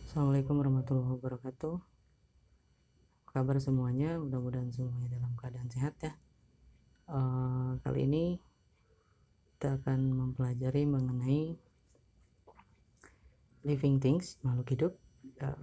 Assalamualaikum warahmatullahi wabarakatuh. Apa kabar semuanya? Mudah-mudahan semuanya dalam keadaan sehat ya. Kali ini kita akan mempelajari mengenai living things, makhluk hidup,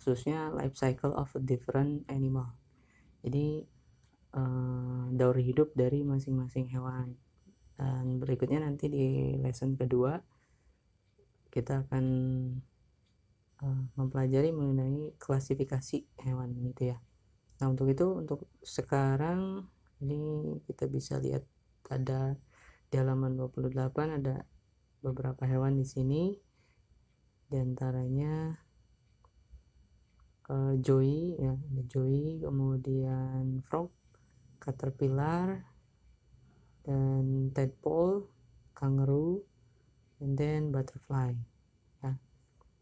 khususnya life cycle of a different animal. Jadi daur hidup dari masing-masing hewan. Dan berikutnya nanti di lesson kedua kita akan mempelajari mengenai klasifikasi hewan gitu ya. Nah, untuk sekarang ini kita bisa lihat ada di halaman 28 ada beberapa hewan di sini. Di antaranya joey ya, ada joey, kemudian frog, caterpillar, dan tadpole, kangaroo, and then butterfly. Ya,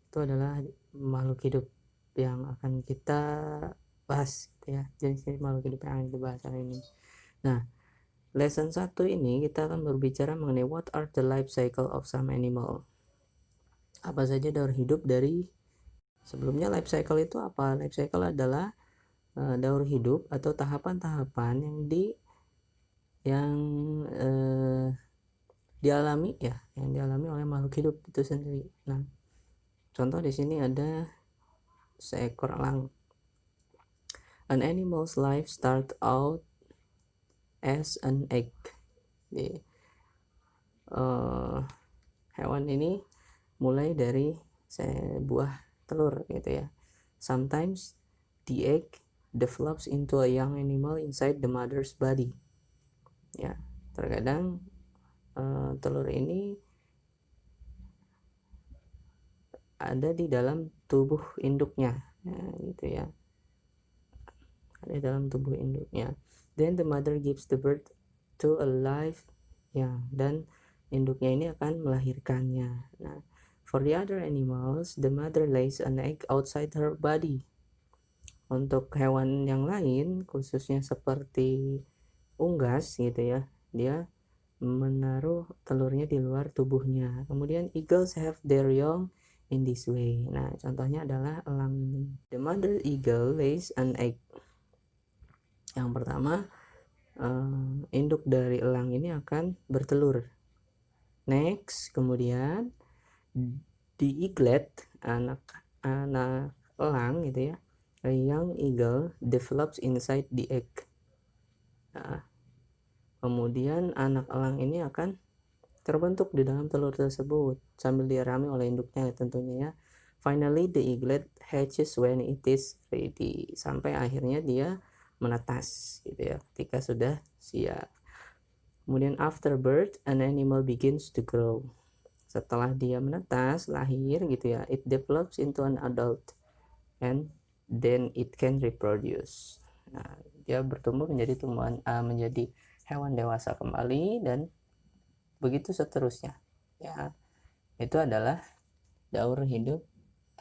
itu adalah makhluk hidup yang akan kita bahas gitu ya. Jenis makhluk hidup yang akan dibahas hari ini. Nah, lesson 1 ini kita akan berbicara mengenai what are the life cycle of some animal. Apa saja daur hidup dari sebelumnya. Life cycle itu apa? Life cycle adalah daur hidup atau tahapan-tahapan yang dialami ya, yang dialami oleh makhluk hidup itu sendiri. Nah, contoh di sini ada seekor elang. An animal's life start out as an egg. Jadi, hewan ini mulai dari sebuah telur gitu ya. Sometimes the egg develops into a young animal inside the mother's body. Ya, terkadang telur ini ada di dalam tubuh induknya, gitu ya. Ada di dalam tubuh induknya. Then the mother gives the birth to a live young, dan induknya ini akan melahirkannya. Nah, for the other animals, the mother lays an egg outside her body. Untuk hewan yang lain, khususnya seperti unggas gitu ya, dia menaruh telurnya di luar tubuhnya. Kemudian eagles have their young in this way. Nah, contohnya adalah elang ini. The mother eagle lays an egg. Yang pertama, induk dari elang ini akan bertelur. Next, kemudian the eaglet, anak elang gitu ya, a young eagle develops inside the egg. Nah, kemudian anak elang ini akan terbentuk di dalam telur tersebut sambil diarami oleh induknya tentunya ya. Finally the eaglet hatches when it is ready. Sampai akhirnya dia menetas gitu ya, ketika sudah siap. Kemudian after birth an animal begins to grow. Setelah dia menetas, lahir gitu ya, it develops into an adult and then it can reproduce. Nah, dia bertumbuh menjadi hewan dewasa kembali dan begitu seterusnya. Ya, itu adalah daur hidup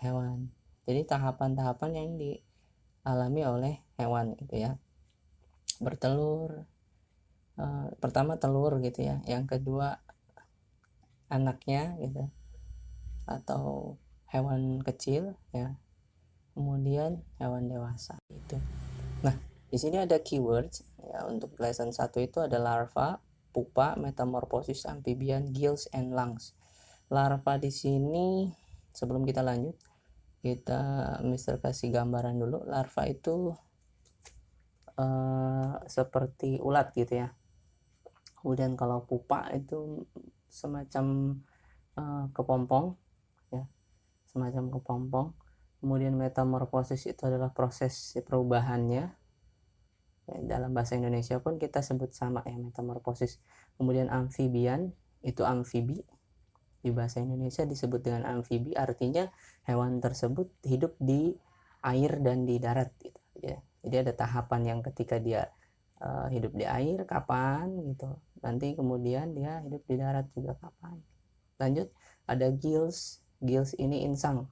hewan. Jadi tahapan-tahapan yang dialami oleh hewan gitu ya. Bertelur, pertama telur gitu ya, yang kedua anaknya gitu, atau hewan kecil ya, kemudian hewan dewasa itu. Nah, di sini ada keywords ya. Untuk lesson 1 itu ada larva, pupa, metamorfosis, amphibian, gills, and lungs. Larva di sini, sebelum kita lanjut, kita Mister kasih gambaran dulu. Larva itu seperti ulat gitu ya. Kemudian kalau pupa itu semacam kepompong ya, semacam kepompong. Kemudian metamorfosis itu adalah proses perubahannya ya, dalam bahasa Indonesia pun kita sebut sama ya, metamorfosis. Kemudian amphibian itu amfibi, di bahasa Indonesia disebut dengan amfibi, artinya hewan tersebut hidup di air dan di darat gitu ya. Jadi ada tahapan yang ketika dia hidup di air kapan gitu, nanti kemudian dia hidup di darat juga kapan. Lanjut, ada gills. Gills ini insang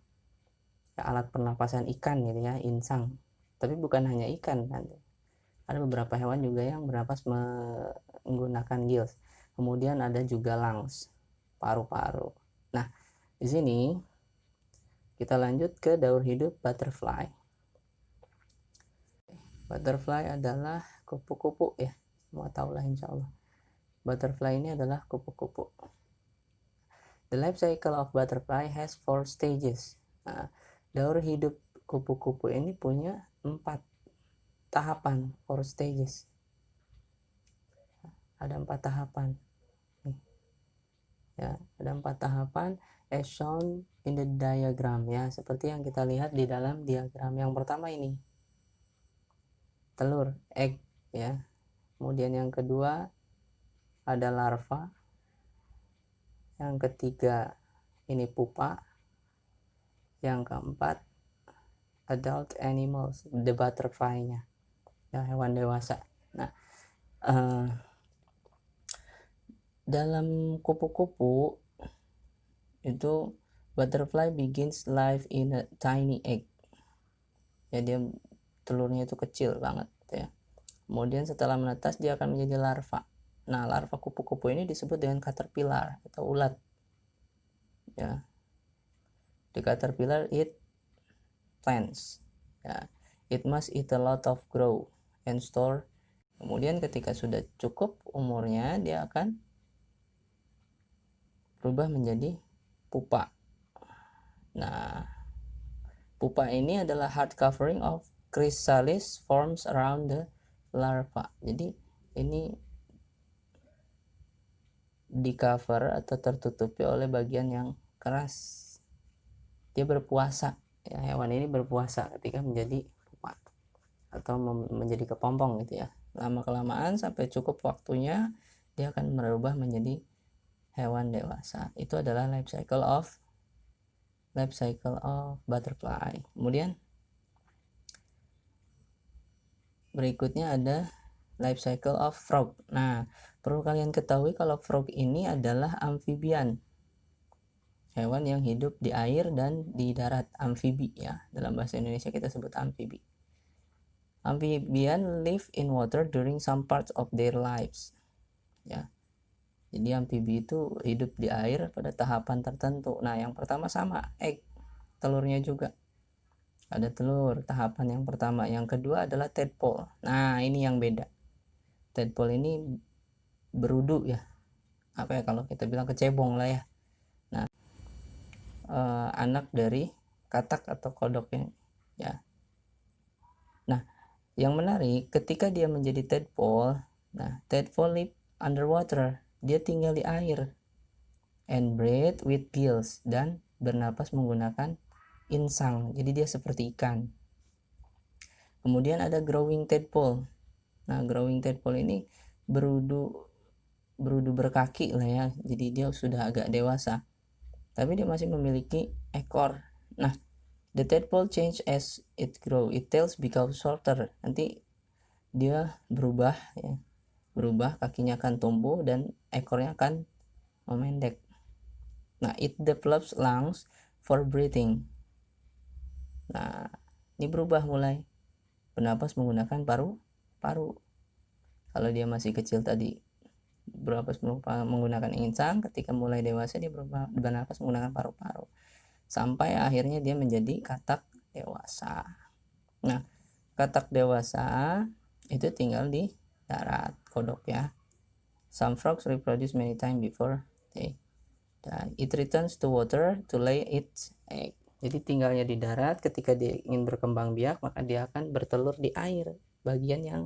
ya, alat pernapasan ikan gitu ya, insang. Tapi bukan hanya ikan, nanti ada beberapa hewan juga yang bernapas menggunakan gills. Kemudian ada juga lungs, paru-paru. Nah, di sini Kita lanjut ke daur hidup butterfly. Butterfly adalah kupu-kupu ya, semua tahu lah insya Allah. Butterfly ini adalah kupu-kupu. The life cycle of butterfly has 4 stages. Nah, daur hidup kupu-kupu ini punya 4 tahapan, 4 stages. Ada 4 tahapan. Ya, ada 4 tahapan as shown in the diagram ya, seperti yang kita lihat di dalam diagram. Yang pertama ini telur, egg ya. Kemudian yang kedua ada larva. Yang ketiga ini pupa. Yang keempat adult animals, the butterfly-nya ya, hewan dewasa. Nah, dalam kupu-kupu itu butterfly begins life in a tiny egg ya, dia telurnya itu kecil banget ya. Kemudian setelah menetas dia akan menjadi larva. Nah, larva kupu-kupu ini disebut dengan caterpillar atau ulat ya. The caterpillar eat plants ya. It must eat a lot of grow and store. Kemudian ketika sudah cukup umurnya, dia akan berubah menjadi pupa. Nah, pupa ini adalah hard covering of chrysalis forms around the larva. Jadi ini di cover atau tertutupi oleh bagian yang keras. Dia berpuasa ya, hewan ini berpuasa ketika menjadi pupa atau menjadi kepompong gitu ya. Lama kelamaan sampai cukup waktunya dia akan berubah menjadi hewan dewasa. Itu adalah life cycle of butterfly. Kemudian berikutnya ada life cycle of frog. Nah, perlu kalian ketahui kalau frog ini adalah amphibian, hewan yang hidup di air dan di darat, amfibi ya. Dalam bahasa Indonesia kita sebut amfibi. Amphibian live in water during some parts of their lives ya. Jadi amfibi itu hidup di air pada tahapan tertentu. Nah, yang pertama sama egg, telurnya juga ada telur, tahapan yang pertama. Yang kedua adalah tadpole. Nah, ini yang beda. Tadpole ini berudu ya, apa ya kalau kita bilang kecebong lah ya. Nah, anak dari katak atau kodoknya ya. Nah, yang menarik ketika dia menjadi tadpole, nah tadpole live underwater, dia tinggal di air, and breathe with gills, dan bernapas menggunakan insang, jadi dia seperti ikan. Kemudian ada growing tadpole. Nah, growing tadpole ini berudu berkaki lah ya, jadi dia sudah agak dewasa tapi dia masih memiliki ekor. Nah, the tadpole change as it grow, its tails become shorter. Nanti dia berubah ya, kakinya akan tumbuh dan ekornya akan memendek. Nah, it develops lungs for breathing. Nah, ini berubah mulai bernapas menggunakan paru-paru. Kalau dia masih kecil tadi bernapas menggunakan insang, ketika mulai dewasa dia bernapas menggunakan paru-paru. Sampai akhirnya dia menjadi katak dewasa. Nah, katak dewasa itu tinggal di darat, kodok ya. Some frogs reproduce many times before they die. It returns to water to lay its egg. Jadi tinggalnya di darat, ketika dia ingin berkembang biak maka dia akan bertelur di air, bagian yang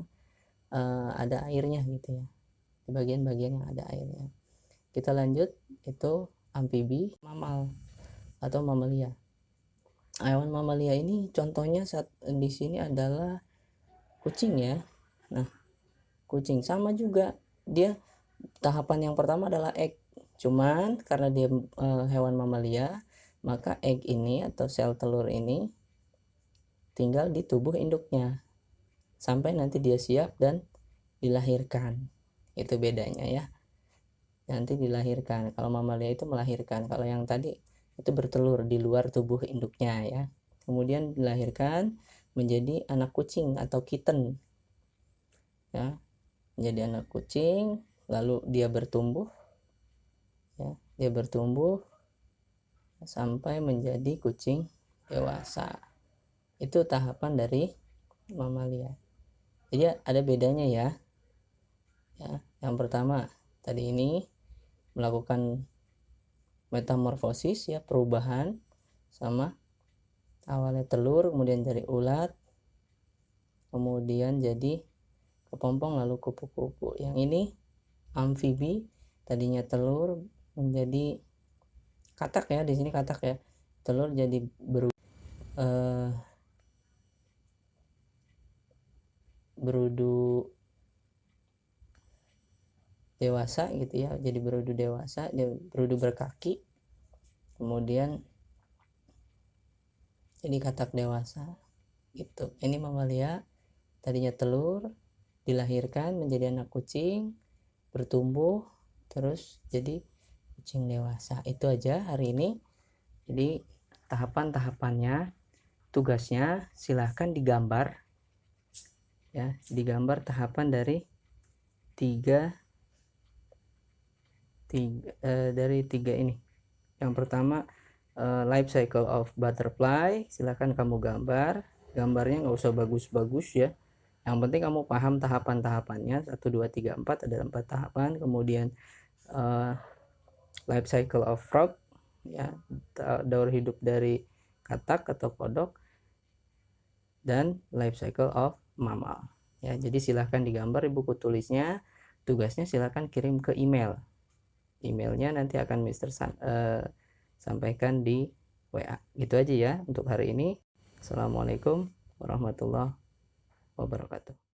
ada airnya gitu ya, di bagian-bagian yang ada airnya. Kita lanjut, itu amfibi, mamal atau mamalia. Hewan mamalia ini contohnya saat di sini adalah kucing ya. Nah, kucing sama juga, dia tahapan yang pertama adalah egg. Cuman karena dia hewan mamalia, maka egg ini atau sel telur ini tinggal di tubuh induknya sampai nanti dia siap dan dilahirkan. Itu bedanya ya. Nanti dilahirkan. Kalau mamalia itu melahirkan. Kalau yang tadi itu bertelur di luar tubuh induknya ya. Kemudian dilahirkan menjadi anak kucing atau kitten ya, menjadi anak kucing, lalu dia bertumbuh ya, sampai menjadi kucing dewasa. Itu tahapan dari mamalia. Jadi ada bedanya ya. Yang pertama tadi ini melakukan metamorfosis ya, perubahan, sama awalnya telur kemudian jadi ulat kemudian jadi kepompong lalu kupu-kupu. Yang ini amfibi, tadinya telur menjadi katak ya, di sini katak ya, telur jadi berudu dewasa gitu ya, jadi berudu dewasa, dia berudu berkaki, kemudian jadi katak dewasa gitu. Ini mamalia, tadinya telur dilahirkan menjadi anak kucing, bertumbuh terus jadi kucing dewasa. Itu aja hari ini. Jadi tahapan-tahapannya, tugasnya silahkan digambar ya, digambar tahapan dari tiga ini. Yang pertama life cycle of butterfly, silahkan kamu gambar. Gambarnya nggak usah bagus-bagus ya, yang penting kamu paham tahapan-tahapannya, 1 2 3 4, ada 4 tahapan. Kemudian life cycle of frog ya, daur hidup dari katak atau kodok, dan life cycle of mammal ya. Jadi silahkan digambar di buku tulisnya. Tugasnya silahkan kirim ke emailnya, nanti akan Mister sampaikan di WA. Gitu aja ya untuk hari ini. Assalamualaikum warahmatullahi wabarakatuh.